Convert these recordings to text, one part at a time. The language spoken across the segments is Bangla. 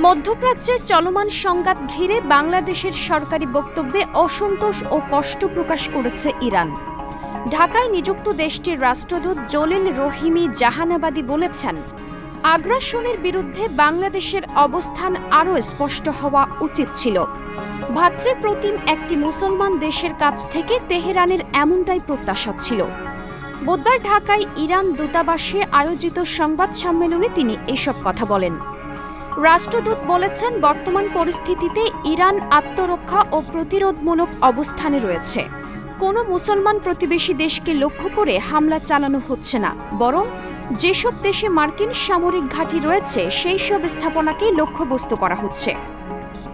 মধ্যপ্রাচ্যের চলমান সংঘাত ঘিরে বাংলাদেশের সরকারি বক্তব্যে অসন্তোষ ও কষ্ট প্রকাশ করেছে ইরান। ঢাকায় নিযুক্ত দেশটির রাষ্ট্রদূত জলিল রহিমি জাহানাবাদী বলেছেন, আগ্রাসনের বিরুদ্ধে বাংলাদেশের অবস্থান আরও স্পষ্ট হওয়া উচিত ছিল। ভ্রাতৃপ্রতিম একটি মুসলমান দেশের কাছ থেকে তেহরানের এমনটাই প্রত্যাশা ছিল। বুধবার ঢাকায় ইরান দূতাবাসে আয়োজিত সংবাদ সম্মেলনে তিনি এসব কথা বলেন। রাষ্ট্রদূত বলেছেন, বর্তমান পরিস্থিতিতে ইরান আত্মরক্ষা ও প্রতিরোধমূলক অবস্থানে রয়েছে। কোনো মুসলমান প্রতিবেশী দেশকে লক্ষ্য করে হামলা চালানো হচ্ছে না, বরং যেসব দেশে মার্কিন সামরিক ঘাঁটি রয়েছে সেই সব স্থাপনাকেই লক্ষ্যবস্তু করা হচ্ছে।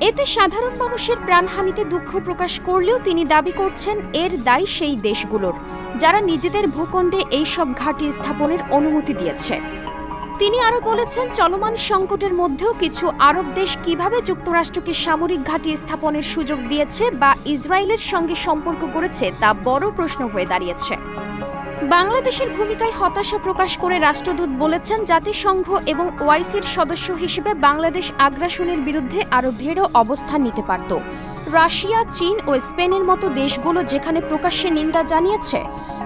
এতে সাধারণ মানুষের প্রাণহানিতে দুঃখ প্রকাশ করলেও তিনি দাবি করছেন এর দায় সেই দেশগুলোর, যারা নিজেদের ভূখণ্ডে এইসব ঘাঁটি স্থাপনের অনুমতি দিয়েছে। তিনি আরও বলেছেন, চলমান সংকটের মধ্যেও কিছু আরব দেশ কিভাবে যুক্তরাষ্ট্রকে সামরিক ঘাঁটি স্থাপনের সুযোগ দিয়েছে বা ইসরায়েলের সঙ্গে সম্পর্ক করেছে তা বড় প্রশ্ন হয়ে দাঁড়িয়েছে। বাংলাদেশের ভূমিকায় হতাশা প্রকাশ করে রাষ্ট্রদূত বলেছেন, জাতিসংঘ এবং ওআইসির সদস্য হিসেবে বাংলাদেশ আগ্রাসনের বিরুদ্ধে আরও দৃঢ় অবস্থান নিতে পারত। রাশিয়া, চীন ও স্পেনের মতো দেশগুলো যেখানে প্রকাশ্যে নিন্দা জানিয়েছে,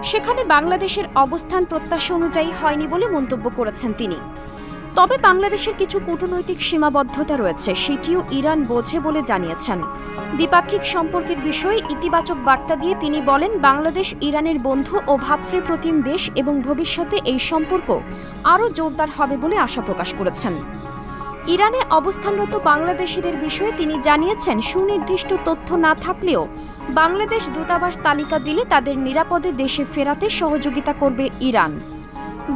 সেখানে বাংলাদেশের অবস্থান প্রত্যাশা অনুযায়ী হয়নি বলে মন্তব্য করেছেন তিনি। তবে বাংলাদেশের কিছু কূটনৈতিক সীমাবদ্ধতা রয়েছে, সেটিও ইরান বোঝে বলে জানিয়েছেন। দ্বিপাক্ষিক সম্পর্কের বিষয়ে ইতিবাচক বার্তা দিয়ে তিনি বলেন, বাংলাদেশ ইরানের বন্ধু ও ভ্রাতৃপ্রতিম দেশ এবং ভবিষ্যতে এই সম্পর্ক আরও জোরদার হবে বলে আশা প্রকাশ করেছেন। ইরানে অবস্থানরত বাংলাদেশিদের বিষয়ে তিনি জানিয়েছেন, সুনির্দিষ্ট তথ্য না থাকলেও বাংলাদেশ দূতাবাস তালিকা দিলে তাদের নিরাপদে দেশে ফেরাতে সহযোগিতা করবে ইরান।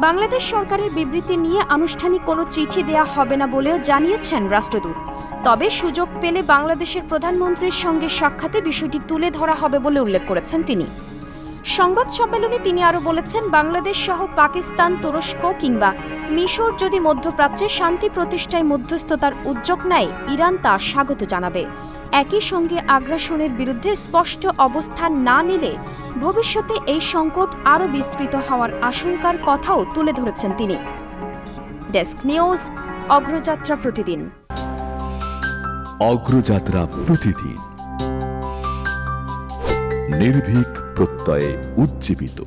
বাংলাদেশ সরকারের বিবৃতি নিয়ে আনুষ্ঠানিক কোনো চিঠি দেয়া হবে না বলেও জানিয়েছেন রাষ্ট্রদূত। তবে সুযোগ পেলে বাংলাদেশের প্রধানমন্ত্রীর সঙ্গে সাক্ষাতে বিষয়টি তুলে ধরা হবে বলে উল্লেখ করেছেন তিনি। সংবাদ সম্মেলনে তিনি আরও বলেছেন, বাংলাদেশ সহ পাকিস্তান, তুরস্ক কিংবা মিশর যদি মধ্যপ্রাচ্যে শান্তি প্রতিষ্ঠায় মধ্যস্থতার উদ্যোগ নেয়, ইরান তা স্বাগত জানাবে। একই সঙ্গে আগ্রাসনের বিরুদ্ধে স্পষ্ট অবস্থান না নিলে ভবিষ্যতে এই সংকট আরও বিস্তৃত হওয়ার আশঙ্কার কথাও তুলে ধরেছেন তিনি। ডেস্ক নিউজ, অগ্রযাত্রা প্রতিদিন। অগ্রযাত্রা প্রতিদিন, নির্ভীক প্রত্যয়ে উজ্জীবিত।